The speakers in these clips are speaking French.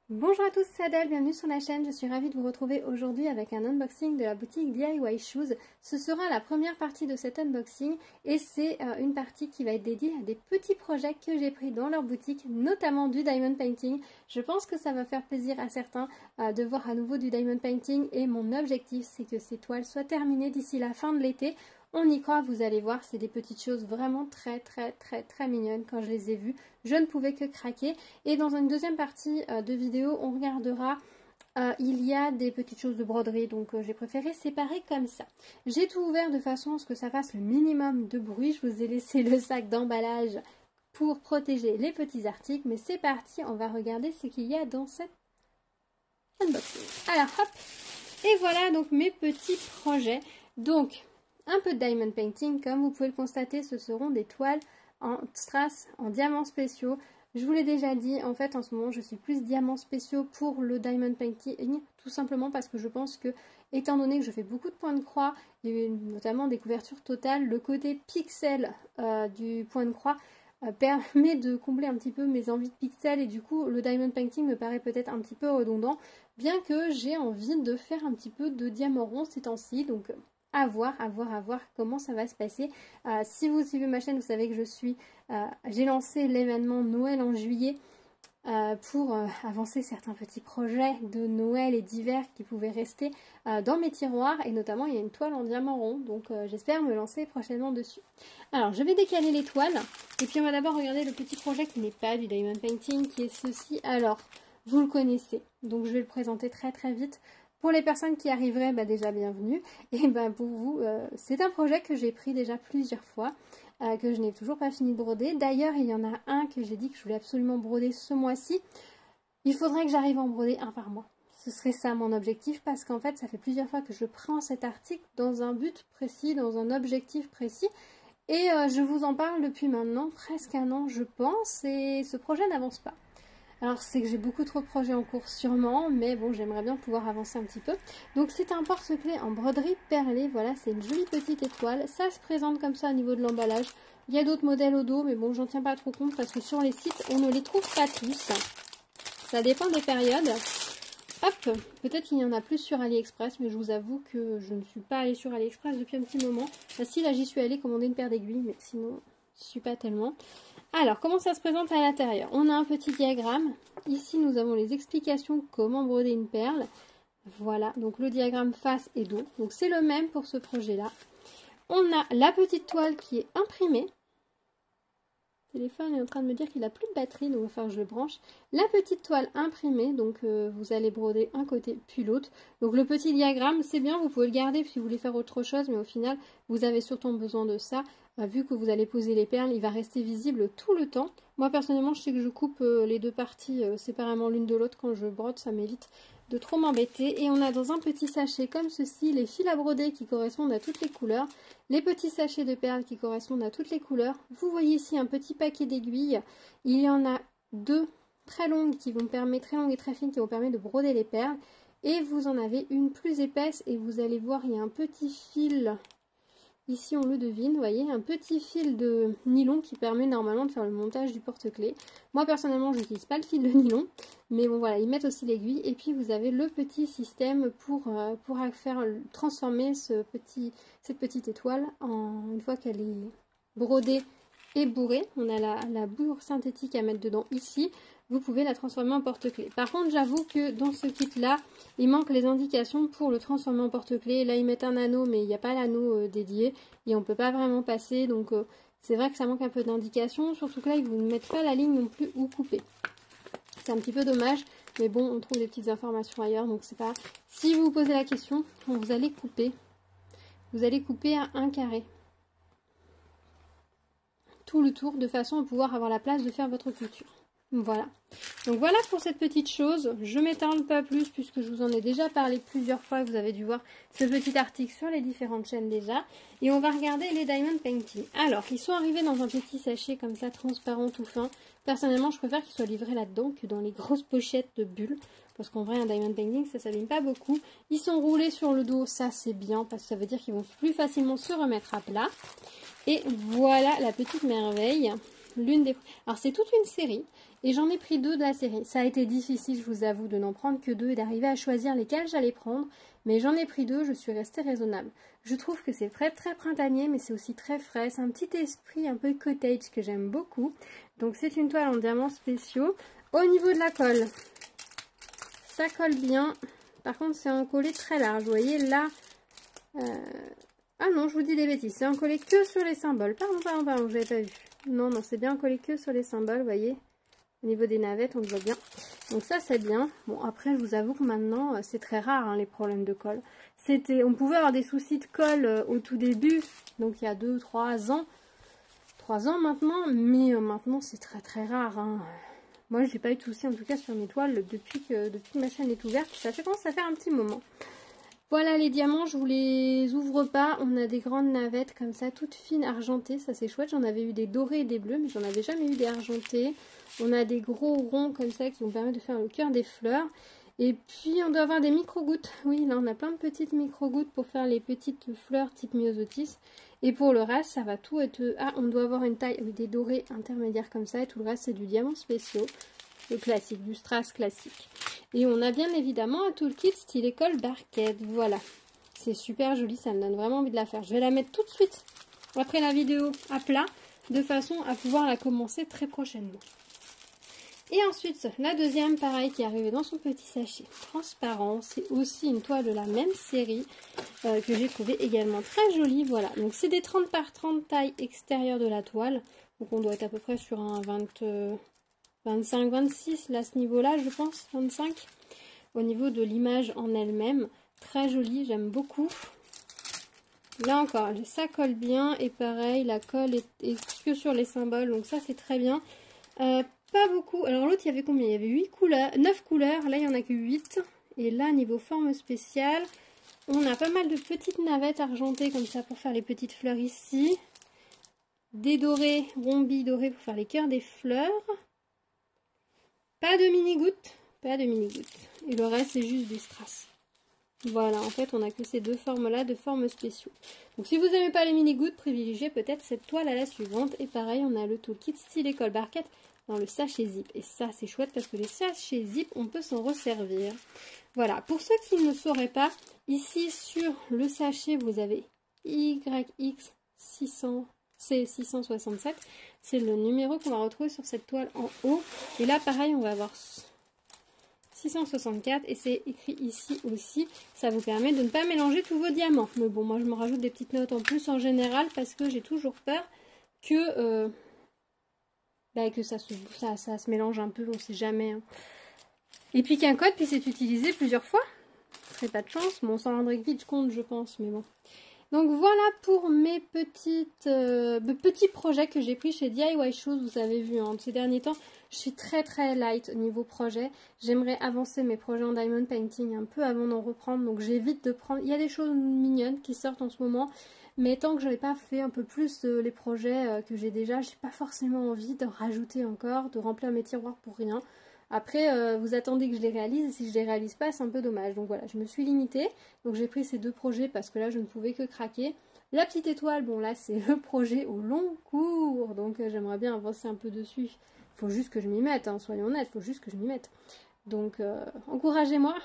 Bonjour à tous, c'est Adèle, bienvenue sur la chaîne. Je suis ravie de vous retrouver aujourd'hui avec un unboxing de la boutique DIY Shoes. Ce sera la première partie de cet unboxing et c'est une partie qui va être dédiée à des petits projets que j'ai pris dans leur boutique, notamment du diamond painting. Je pense que ça va faire plaisir à certains de voir à nouveau du diamond painting et mon objectif c'est que ces toiles soient terminées d'ici la fin de l'été. On y croit, vous allez voir, c'est des petites choses vraiment très mignonnes. Quand je les ai vues, je ne pouvais que craquer. Et dans une deuxième partie de vidéo, on regardera, il y a des petites choses de broderie, donc j'ai préféré séparer comme ça. J'ai tout ouvert de façon à ce que ça fasse le minimum de bruit. Je vous ai laissé le sac d'emballage pour protéger les petits articles, mais c'est parti, on va regarder ce qu'il y a dans cette unboxing. Alors hop, et voilà donc mes petits projets. Donc un peu de diamond painting, comme vous pouvez le constater, ce seront des toiles en strass, en diamants spéciaux. Je vous l'ai déjà dit, en fait en ce moment je suis plus diamants spéciaux pour le diamond painting, tout simplement parce que je pense que, étant donné que je fais beaucoup de points de croix, et notamment des couvertures totales, le côté pixel du point de croix permet de combler un petit peu mes envies de pixels et du coup le diamond painting me paraît peut-être un petit peu redondant, bien que j'ai envie de faire un petit peu de diamant rond ces temps-ci, donc à voir comment ça va se passer. Si vous suivez ma chaîne, vous savez que j'ai lancé l'événement Noël en juillet pour avancer certains petits projets de Noël et d'hiver qui pouvaient rester dans mes tiroirs, et notamment il y a une toile en diamant rond, donc j'espère me lancer prochainement dessus. Alors je vais décaler les toiles et puis on va d'abord regarder le petit projet qui n'est pas du diamond painting, qui est ceci. Alors vous le connaissez, donc je vais le présenter très vite. Pour les personnes qui arriveraient, déjà bienvenue. Et pour vous, c'est un projet que j'ai pris déjà plusieurs fois, que je n'ai toujours pas fini de broder. D'ailleurs, il y en a un que j'ai dit que je voulais absolument broder ce mois-ci. Il faudrait que j'arrive à en broder un par mois. Ce serait ça mon objectif, parce qu'en fait, ça fait plusieurs fois que je prends cet article dans un but précis, dans un objectif précis. Et je vous en parle depuis maintenant presque un an, je pense, et ce projet n'avance pas. Alors c'est que j'ai beaucoup trop de projets en cours sûrement, mais bon, j'aimerais bien pouvoir avancer un petit peu. Donc c'est un porte-clés en broderie perlée, voilà, c'est une jolie petite étoile. Ça se présente comme ça au niveau de l'emballage. Il y a d'autres modèles au dos, mais bon, j'en tiens pas trop compte parce que sur les sites, on ne les trouve pas tous. Ça dépend des périodes. Hop, peut-être qu'il y en a plus sur AliExpress, mais je vous avoue que je ne suis pas allée sur AliExpress depuis un petit moment. Bah, si, là j'y suis allée commander une paire d'aiguilles, mais sinon, je suis pas tellement. Alors, comment ça se présente à l'intérieur? On a un petit diagramme. Ici, nous avons les explications comment broder une perle. Voilà, donc le diagramme face et dos. Donc, c'est le même pour ce projet-là. On a la petite toile qui est imprimée. Le téléphone est en train de me dire qu'il n'a plus de batterie, donc il va falloir que je le branche. La petite toile imprimée, donc vous allez broder un côté puis l'autre. Donc le petit diagramme, c'est bien, vous pouvez le garder si vous voulez faire autre chose, mais au final, vous avez surtout besoin de ça. Vu que vous allez poser les perles, il va rester visible tout le temps. Moi personnellement, je sais que je coupe les deux parties séparément l'une de l'autre quand je brode, ça m'évite de trop m'embêter. Et on a dans un petit sachet comme ceci les fils à broder qui correspondent à toutes les couleurs, les petits sachets de perles qui correspondent à toutes les couleurs. Vous voyez ici un petit paquet d'aiguilles. Il y en a deux très longues qui vont permettre, très longues et très fines, qui vont permettre de broder les perles. Et vous en avez une plus épaisse et vous allez voir, il y a un petit fil. Ici, on le devine, vous voyez, un petit fil de nylon qui permet normalement de faire le montage du porte-clés. Moi, personnellement, je n'utilise pas le fil de nylon, mais bon, voilà, ils mettent aussi l'aiguille. Et puis, vous avez le petit système pour faire transformer cette petite étoile une fois qu'elle est brodée et bourrée. On a la bourre synthétique à mettre dedans ici. Vous pouvez la transformer en porte-clés. Par contre, j'avoue que dans ce kit-là, il manque les indications pour le transformer en porte-clés. Là, ils mettent un anneau, mais il n'y a pas l'anneau dédié. Et on ne peut pas vraiment passer. Donc, c'est vrai que ça manque un peu d'indications. Surtout que là, ils ne vous mettent pas la ligne non plus où couper. C'est un petit peu dommage. Mais bon, on trouve des petites informations ailleurs. Donc, c'est pas... Si vous vous posez la question, quand vous allez couper à 1 carré. Tout le tour, de façon à pouvoir avoir la place de faire votre couture. Voilà. Donc voilà pour cette petite chose. Je m'étends pas plus puisque je vous en ai déjà parlé plusieurs fois. Vous avez dû voir ce petit article sur les différentes chaînes déjà. Et on va regarder les diamond painting. Alors, ils sont arrivés dans un petit sachet comme ça, transparent, tout fin. Personnellement, je préfère qu'ils soient livrés là-dedans que dans les grosses pochettes de bulles. Parce qu'en vrai, un diamond painting, ça s'abîme pas beaucoup. Ils sont roulés sur le dos, ça c'est bien parce que ça veut dire qu'ils vont plus facilement se remettre à plat. Et voilà la petite merveille. Alors c'est toute une série et j'en ai pris 2 de la série. Ça a été difficile, je vous avoue, de n'en prendre que 2 et d'arriver à choisir lesquels j'allais prendre. Mais j'en ai pris 2, je suis restée raisonnable. Je trouve que c'est très printanier, mais c'est aussi très frais. C'est un petit esprit un peu cottage que j'aime beaucoup. Donc c'est une toile en diamants spéciaux. Au niveau de la colle, ça colle bien. Par contre, c'est un collet très large. Vous voyez là... Ah non, je vous dis des bêtises. C'est un collet que sur les symboles. Pardon, j'avais pas vu. Non, c'est bien un collet que sur les symboles, vous voyez. Au niveau des navettes, on le voit bien. Donc ça, c'est bien. Bon, après, je vous avoue que maintenant, c'est très rare, hein, les problèmes de colle. On pouvait avoir des soucis de colle au tout début, donc il y a 2-3 ans. 3 ans maintenant, mais maintenant, c'est très rare. Hein. Moi, j'ai pas eu de soucis, en tout cas, sur mes toiles, depuis que ma chaîne est ouverte. Ça commence à faire un petit moment. Voilà les diamants, je vous les ouvre pas. On a des grandes navettes comme ça, toutes fines, argentées. Ça, c'est chouette. J'en avais eu des dorés et des bleus, mais j'en avais jamais eu des argentés. On a des gros ronds comme ça qui vont permettre de faire le cœur des fleurs. Et puis, on doit avoir des micro-gouttes. Oui, là, on a plein de petites micro-gouttes pour faire les petites fleurs type myosotis. Et pour le reste, ça va tout être... Ah, on doit avoir une taille avec des dorés intermédiaires comme ça. Et tout le reste, c'est du diamant spéciaux. Le classique, du strass classique. Et on a bien évidemment un toolkit style école Barquette. Voilà. C'est super joli, ça me donne vraiment envie de la faire. Je vais la mettre tout de suite après la vidéo à plat, de façon à pouvoir la commencer très prochainement. Et ensuite, la deuxième, pareil, qui est arrivée dans son petit sachet transparent. C'est aussi une toile de la même série que j'ai trouvé également très jolie. Voilà, donc c'est des 30 par 30 taille extérieure de la toile. Donc on doit être à peu près sur un 25, 26, là, à ce niveau-là, je pense, 25. Au niveau de l'image en elle-même, très jolie, j'aime beaucoup. Là encore, ça colle bien, et pareil, la colle est que sur les symboles, donc ça, c'est très bien. Pas beaucoup. Alors l'autre, il y avait combien? Il y avait 8 couleurs, 9 couleurs, là, il n'y en a que 8. Et là, niveau forme spéciale, on a pas mal de petites navettes argentées, comme ça, pour faire les petites fleurs ici. Des dorés, rhombis dorés pour faire les cœurs des fleurs. Pas de mini-gouttes, pas de mini-gouttes. Et le reste, c'est juste des strass. Voilà, en fait, on a que ces 2 formes-là, de formes spéciaux. Donc, si vous n'aimez pas les mini-gouttes, privilégiez peut-être cette toile à la suivante. Et pareil, on a le toolkit style école Barquette dans le sachet zip. Et ça, c'est chouette parce que les sachets zip, on peut s'en resservir. Voilà, pour ceux qui ne sauraient pas, ici, sur le sachet, vous avez YX 600... C'est 667, c'est le numéro qu'on va retrouver sur cette toile en haut. Et là, pareil, on va avoir 664 et c'est écrit ici aussi. Ça vous permet de ne pas mélanger tous vos diamants. Mais bon, moi, je me rajoute des petites notes en plus en général parce que j'ai toujours peur que, ça se mélange un peu, on ne sait jamais. Hein. Et puis qu'un code puisse être utilisé plusieurs fois. Ce serait pas de chance. Bon, on s'en rendrait vite compte, je pense, mais bon. Donc voilà pour mes petits projets que j'ai pris chez DIY Shoes. Vous avez vu, hein, ces derniers temps, je suis très light au niveau projet. J'aimerais avancer mes projets en diamond painting un peu avant d'en reprendre. Donc j'évite de prendre... Il y a des choses mignonnes qui sortent en ce moment. Mais tant que je n'ai pas fait un peu plus les projets que j'ai déjà, j'ai pas forcément envie d'en rajouter encore, de remplir mes tiroirs pour rien. Après, vous attendez que je les réalise, et si je les réalise pas, c'est un peu dommage. Donc voilà, je me suis limitée. Donc j'ai pris ces 2 projets parce que là, je ne pouvais que craquer. La petite étoile, bon là, c'est le projet au long cours. Donc j'aimerais bien avancer un peu dessus. Il faut juste que je m'y mette, hein, soyons honnêtes, il faut juste que je m'y mette. Donc encouragez-moi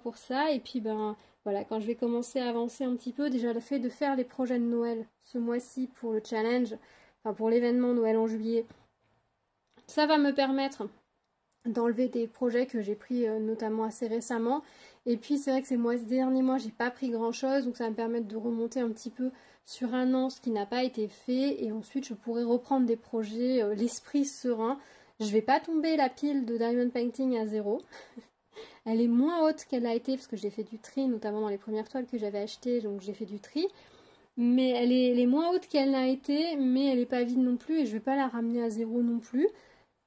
pour ça. Et puis ben voilà, quand je vais commencer à avancer un petit peu, déjà le fait de faire les projets de Noël ce mois-ci pour le challenge, enfin pour l'événement Noël en juillet, ça va me permettre d'enlever des projets que j'ai pris notamment assez récemment. Et puis c'est vrai que ces derniers mois, j'ai pas pris grand chose, donc ça va me permettre de remonter un petit peu sur un an ce qui n'a pas été fait. Et ensuite, je pourrai reprendre des projets, l'esprit serein. Je vais pas tomber la pile de Diamond Painting à 0. Elle est moins haute qu'elle a été parce que j'ai fait du tri, notamment dans les premières toiles que j'avais achetées, donc j'ai fait du tri. Mais elle est moins haute qu'elle n'a été, mais elle n'est pas vide non plus et je vais pas la ramener à 0 non plus.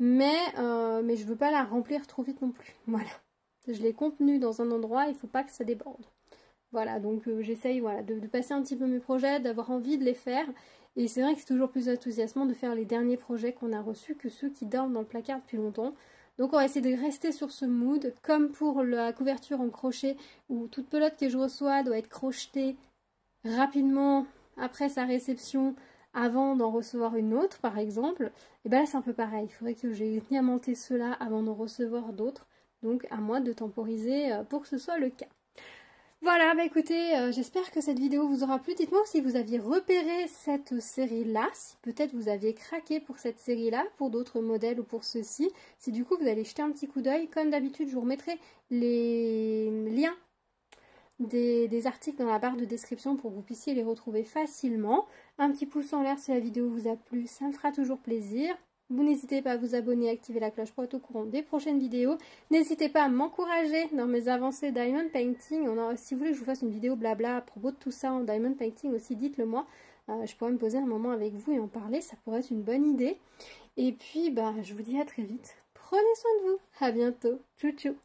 Mais je veux pas la remplir trop vite non plus. Voilà. Je l'ai contenue dans un endroit, il faut pas que ça déborde. Voilà, donc j'essaye de passer un petit peu mes projets, d'avoir envie de les faire. Et c'est vrai que c'est toujours plus enthousiasmant de faire les derniers projets qu'on a reçus que ceux qui dorment dans le placard depuis longtemps. Donc on va essayer de rester sur ce mood, comme pour la couverture en crochet, où toute pelote que je reçois doit être crochetée rapidement après sa réception, avant d'en recevoir une autre par exemple, et bien là c'est un peu pareil, il faudrait que j'ai diamanté ceux-là avant d'en recevoir d'autres, donc à moi de temporiser pour que ce soit le cas. Voilà, bah écoutez, j'espère que cette vidéo vous aura plu. Dites-moi si vous aviez repéré cette série-là, si peut-être vous aviez craqué pour cette série-là, pour d'autres modèles ou pour ceux-ci. Si du coup vous allez jeter un petit coup d'œil, comme d'habitude je vous remettrai les liens des articles dans la barre de description pour que vous puissiez les retrouver facilement. Un petit pouce en l'air si la vidéo vous a plu, ça me fera toujours plaisir. Vous n'hésitez pas à vous abonner, à activer la cloche pour être au courant des prochaines vidéos. N'hésitez pas à m'encourager dans mes avancées Diamond Painting. Si vous voulez que je vous fasse une vidéo blabla à propos de tout ça en Diamond Painting aussi, dites-le moi. Je pourrais me poser un moment avec vous et en parler, ça pourrait être une bonne idée. Et puis, je vous dis à très vite. Prenez soin de vous. À bientôt. Tchou tchou.